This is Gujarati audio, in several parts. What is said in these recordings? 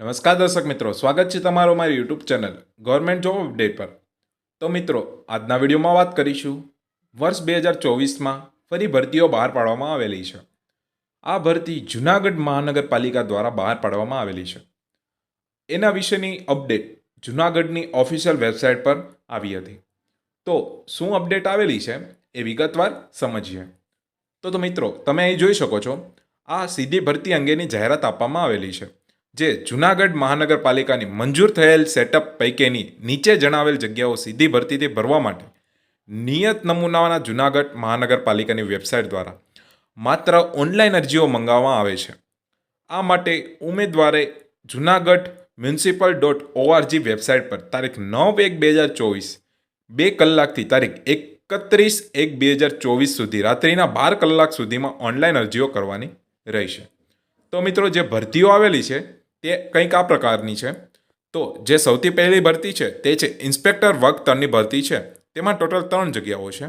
નમસ્કાર દર્શક મિત્રો, સ્વાગત છે તમારું મારી YouTube channel government job update પર। તો મિત્રો, આજના વિડીયોમાં વાત કરીશું વર્ષ 2024માં ફરી ભરતીઓ બહાર પાડવામાં આવેલી છે। આ ભરતી જૂનાગઢ મહાનગરપાલિકા દ્વારા બહાર પાડવામાં આવેલી છે। એના વિશેની અપડેટ જૂનાગઢની ઓફિશિયલ વેબસાઇટ પર આવી હતી। તો શું અપડેટ આવેલી છે એ વિગતવાર સમજીએ। તો મિત્રો, તમે અહીં જોઈ શકો છો, આ સીધી ભરતી અંગેની જાહેરાત આપવામાં આવેલી છે, જે જૂનાગઢ મહાનગરપાલિકાની મંજૂર થયેલ સેટઅપ પૈકીની નીચે જણાવેલ જગ્યાઓ સીધી ભરતીથી ભરવા માટે નિયત નમૂનાના જૂનાગઢ મહાનગરપાલિકાની વેબસાઇટ દ્વારા માત્ર ઓનલાઈન અરજીઓ મંગાવવામાં આવે છે। આ માટે ઉમેદવારે જૂનાગઢ મ્યુનિસિપલ.org વેબસાઇટ પર તારીખ 9/1/2024 2 કલાકથી તારીખ 31/1/2024 સુધી રાત્રિના 12 કલાક સુધીમાં ઓનલાઈન અરજીઓ કરવાની રહેશે। તો મિત્રો, જે ભરતીઓ આવેલી છે તે કંઈક આ પ્રકારની છે। તો જે સૌથી પહેલી ભરતી છે તે છે ઇન્સ્પેક્ટર વર્ગ 3ની ભરતી છે, તેમાં ટોટલ 3 જગ્યાઓ છે।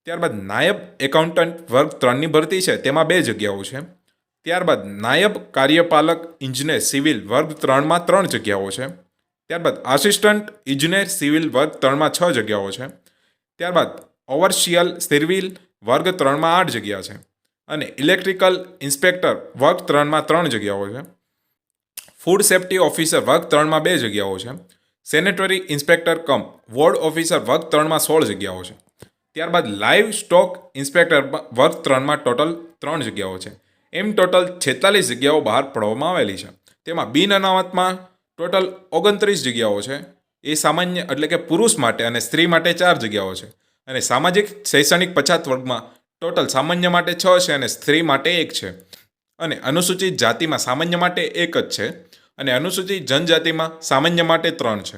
ત્યારબાદ નાયબ એકાઉન્ટન્ટ વર્ગ 3ની ભરતી છે, તેમાં 2 જગ્યાઓ છે। ત્યારબાદ નાયબ કાર્યપાલક ઇજનેર સિવિલ વર્ગ 3માં 3 જગ્યાઓ છે। ત્યારબાદ આસિસ્ટન્ટ ઇજનેર સિવિલ વર્ગ 3માં 6 જગ્યાઓ છે। ત્યારબાદ ઓવરસિયર સિવિલ વર્ગ 3માં 8 જગ્યા છે અને ઇલેક્ટ્રિકલ ઇન્સ્પેક્ટર વર્ગ 3માં 3 જગ્યાઓ છે। ફૂડ સેફ્ટી ઓફિસર વર્ગ 3માં 2 જગ્યાઓ છે। સેનેટરી ઇન્સ્પેક્ટર કમ વોર્ડ ઓફિસર વર્ગ 3માં 16 જગ્યાઓ છે। ત્યારબાદ લાઇવ સ્ટોક ઇન્સ્પેક્ટર વર્ગ 3માં ટોટલ 3 જગ્યાઓ છે। એમ ટોટલ 46 જગ્યાઓ બહાર પાડવામાં આવેલી છે। તેમાં બિન અનામતમાં ટોટલ 29 જગ્યાઓ છે। એ સામાન્ય એટલે કે પુરુષ માટે અને સ્ત્રી માટે 4 જગ્યાઓ છે। અને સામાજિક શૈક્ષણિક પછાત વર્ગમાં ટોટલ સામાન્ય માટે 6 છે અને સ્ત્રી માટે 1 છે। અને અનુસૂચિત જાતિમાં સામાન્ય માટે 1 જ છે અને અનુસૂચિત જનજાતિમાં સામાન્ય માટે 3 છે।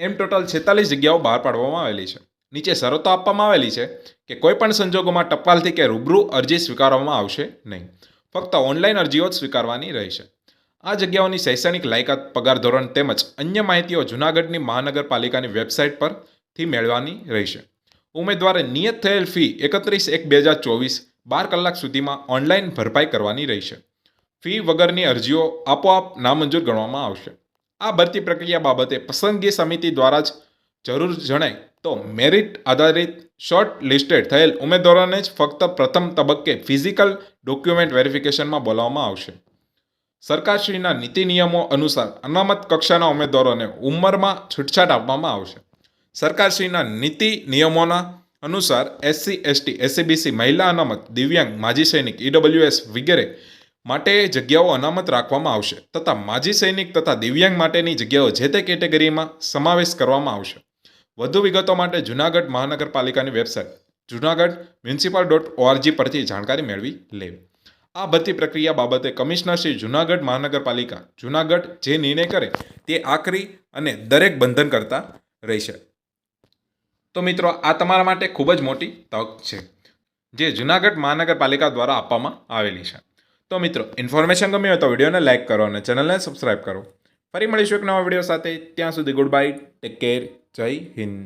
એમ ટોટલ 46 જગ્યાઓ બહાર પાડવામાં આવેલી છે। નીચે શરતો આપવામાં આવેલી છે કે કોઈપણ સંજોગોમાં ટપાલથી કે રૂબરૂ અરજી સ્વીકારવામાં આવશે નહીં, ફક્ત ઓનલાઈન અરજીઓ જ સ્વીકારવાની રહેશે। આ જગ્યાઓની શૈક્ષણિક લાયકાત, પગાર ધોરણ તેમજ અન્ય માહિતીઓ જૂનાગઢની મહાનગરપાલિકાની વેબસાઇટ પરથી મેળવવાની રહેશે। ઉમેદવારે નિયત થયેલ ફી 31/1/2024 12 કલાક સુધીમાં ઓનલાઈન ભરપાઈ કરવાની રહેશે। ફી વગરની અરજીઓ આપોઆપ નામંજૂર ગણવામાં આવશે। આ ભરતી પ્રક્રિયા બાબતે પસંદગી સમિતિ દ્વારા જ જરૂર જણાય તો મેરિટ આધારિત શોર્ટ લિસ્ટેડ થયેલ ઉમેદવારોને જ ફક્ત પ્રથમ તબક્કે ફિઝિકલ ડોક્યુમેન્ટ વેરિફિકેશનમાં બોલાવવામાં આવશે। સરકારશ્રીના નીતિ નિયમો અનુસાર અનામત કક્ષાના ઉમેદવારોને ઉંમરમાં છૂટછાટ આપવામાં આવશે। સરકારશ્રીના નીતિ નિયમોના અનુસાર SC, ST, SCBC, મહિલા અનામત, દિવ્યાંગ, માજી સૈનિક, EWS વગેરે માટે જગ્યાઓ અનામત રાખવામાં આવશે તથા માજી સૈનિક તથા દિવ્યાંગ માટેની જગ્યાઓ જે તે કેટેગરીમાં સમાવેશ કરવામાં આવશે। વધુ વિગતો માટે જૂનાગઢ મહાનગરપાલિકાની વેબસાઇટ જૂનાગઢ મ્યુનિસિપલ.org પરથી જાણકારી મેળવી લેવી। આ ભરતી પ્રક્રિયા બાબતે કમિશનર શ્રી જૂનાગઢ મહાનગરપાલિકા જૂનાગઢ જે નિર્ણય કરે તે આખરી અને દરેક બંધન કરતા રહેશે। તો મિત્રો, આ તમારા માટે ખૂબ જ મોટી તક છે જે જૂનાગઢ મહાનગરપાલિકા દ્વારા આપવામાં આવેલી છે। તો મિત્રો, ઇન્ફોર્મેશન ગમી હોય તો વિડીયોને લાઇક કરો અને ચેનલને સબસ્ક્રાઈબ કરો। ફરી મળીશું એક નવા વિડીયો સાથે। ત્યાં સુધી ગુડ બાય, ટેક કેર, જય હિન્દ।